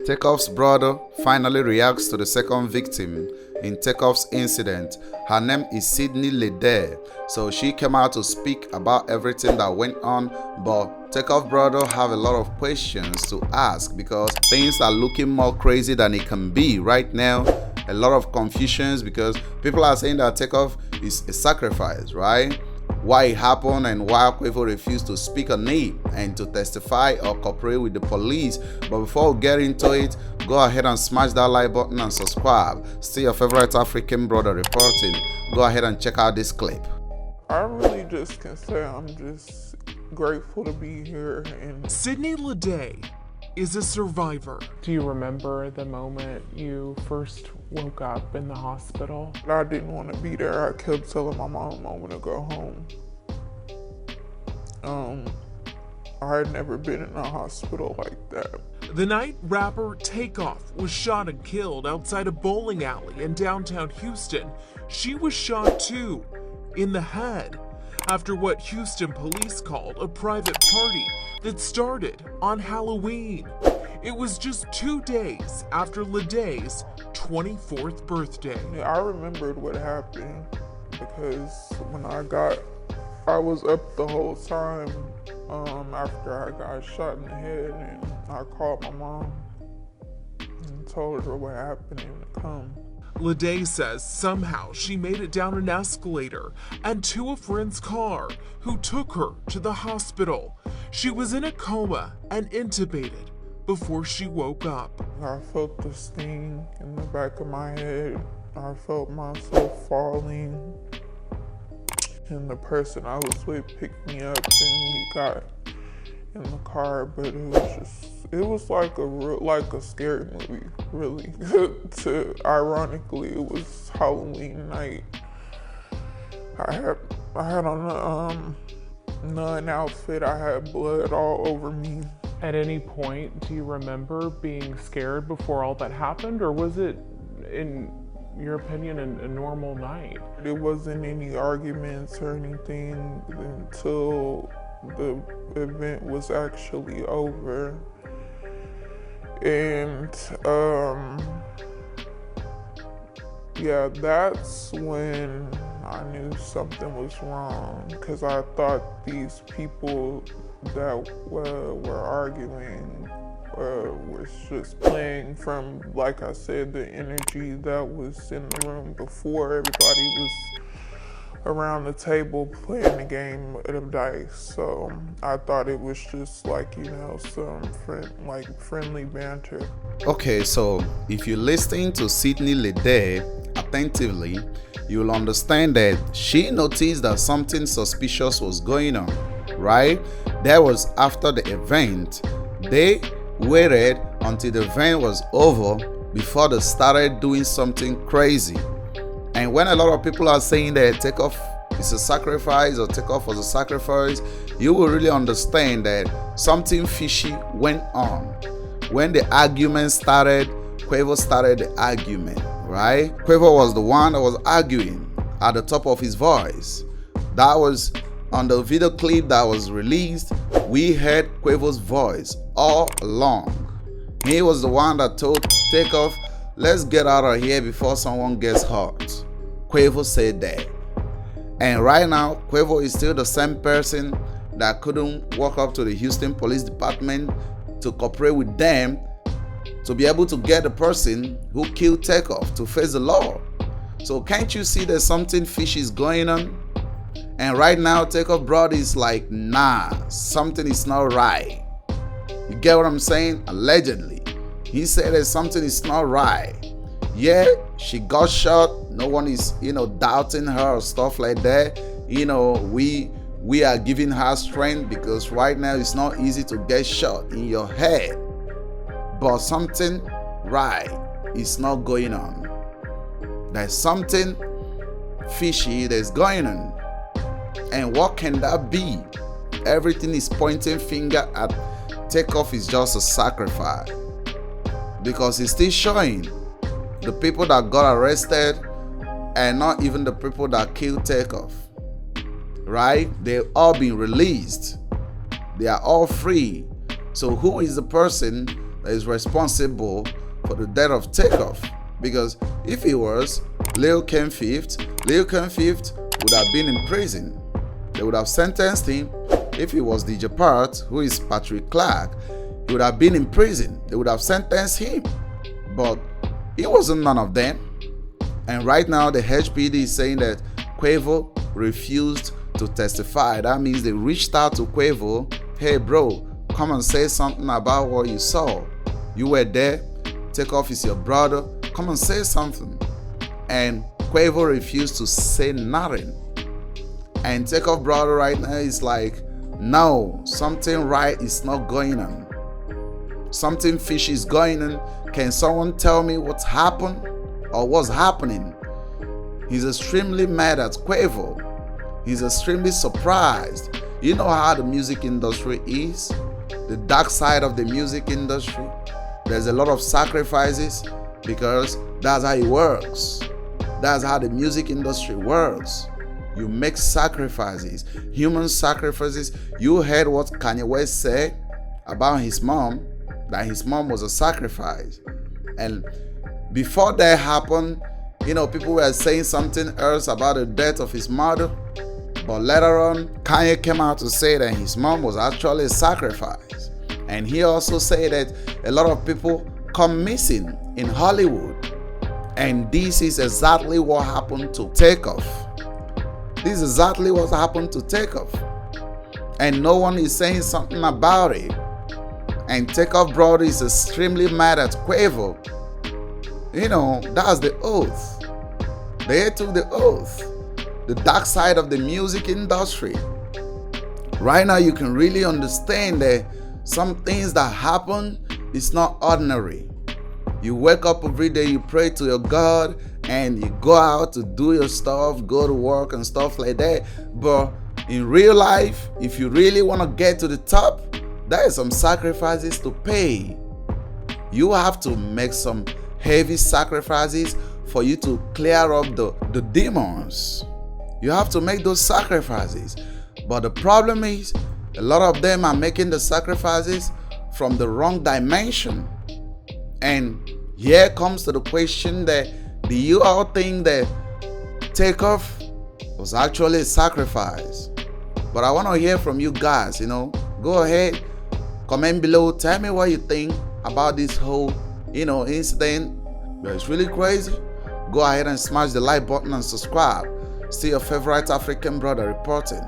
Takeoff's brother finally reacts to the second victim in Takeoff's incident. Her name is Leday. So she came out to speak about everything that went on, but Takeoff brother have a lot of questions to ask because things are looking more crazy than it can be right now. A lot of confusions because people are saying that Takeoff is a sacrifice, right? Why it happened and why Quavo refused to speak on it and to testify or cooperate with the police. But before we get into it, go ahead and smash that like button and subscribe. Still your favorite African brother reporting. Go ahead and check out this clip. I really just can say I'm just grateful to be here. And Sydney Leday is a survivor. Do you remember the moment you first woke up in the hospital? I didn't want to be there. I kept telling my mom I want to go home. I had never been in a hospital like that. The night rapper Takeoff was shot and killed outside a bowling alley in downtown Houston, she was shot too, in the head, after what Houston police called a private party that started on Halloween. It was just 2 days after Leday's 24th birthday. I remembered what happened because when I was up the whole time after I got shot in the head, and I called my mom and told her what happened and to come. Leday says somehow she made it down an escalator and to a friend's car who took her to the hospital. She was in a coma and intubated before she woke up. I felt the sting in the back of my head. I felt myself falling. And the person I was with picked me up and we got in the car, but it was like a scary movie, really. Ironically, it was Halloween night. I had on a nun outfit. I had blood all over me. At any point, do you remember being scared before all that happened, or was it, in your opinion, a normal night? There wasn't any arguments or anything until the event was actually over. And yeah, that's when I knew something was wrong, because I thought these people that were arguing was just playing from, like I said, the energy that was in the room before everybody was around the table playing the game of dice. So I thought it was just like, some friendly banter. Okay, so if you're listening to Sydney Leday attentively, you'll understand that she noticed that something suspicious was going on, right? That was after the event. They waited until the event was over before they started doing something crazy. And when a lot of people are saying that Takeoff is a sacrifice or Takeoff was a sacrifice, you will really understand that something fishy went on. When the argument started, Quavo started the argument, right? Quavo was the one that was arguing at the top of his voice. That was on the video clip that was released. We heard Quavo's voice all along. He was the one that told Takeoff, let's get out of here before someone gets hurt. Quavo said that. And right now, Quavo is still the same person that couldn't walk up to the Houston Police Department to cooperate with them to be able to get the person who killed Takeoff to face the law. So can't you see there's something fishy is going on? And right now, Takeoff brother is like, nah, something is not right. You get what I'm saying? Allegedly. He said that something is not right. Yeah, she got shot. No one is, doubting her or stuff like that. We are giving her strength because right now it's not easy to get shot in your head. But something right is not going on. There's something fishy that's going on. And what can that be? Everything is pointing finger at Takeoff is just a sacrifice. Because it's still showing the people that got arrested and not even the people that killed Takeoff. Right? They've all been released. They are all free. So who is the person that is responsible for the death of Takeoff. Because if he was, Lil Kim Fifth would have been in prison. They would have sentenced him. If he was DJ Part, who is Patrick Clark, he would have been in prison. They would have sentenced him. But he wasn't none of them. And right now the HPD is saying that Quavo refused to testify. That means they reached out to Quavo. Hey bro, come and say something about what you saw. You were there. Takeoff is your brother. Come and say something. And Quavo refused to say nothing. And Takeoff Brother right now is like, no, something right is not going on. Something fishy is going on. Can someone tell me what's happened or what's happening? He's extremely mad at Quavo. He's extremely surprised. You know how the music industry is? The dark side of the music industry. There's a lot of sacrifices because that's how it works. That's how the music industry works. You make sacrifices, human sacrifices. You heard what Kanye West said about his mom, that his mom was a sacrifice. And before that happened, people were saying something else about the death of his mother. But later on, Kanye came out to say that his mom was actually a sacrifice. And he also said that a lot of people come missing in Hollywood. And this is exactly what happened to Takeoff. This is exactly what happened to Takeoff. And no one is saying something about it. And Takeoff Brother is extremely mad at Quavo. That's the oath. They took the oath. The dark side of the music industry. Right now you can really understand that some things that happen is not ordinary. You wake up every day, you pray to your God, and you go out to do your stuff, go to work and stuff like that. But in real life, if you really want to get to the top, there are some sacrifices to pay. You have to make some heavy sacrifices for you to clear up the demons. You have to make those sacrifices. But the problem is, a lot of them are making the sacrifices from the wrong dimension. And here comes to the question that, do you all think that Takeoff was actually a sacrifice? But I want to hear from you guys, Go ahead, comment below, tell me what you think about this whole, incident. It's really crazy. Go ahead and smash the like button and subscribe. See your favorite African brother reporting.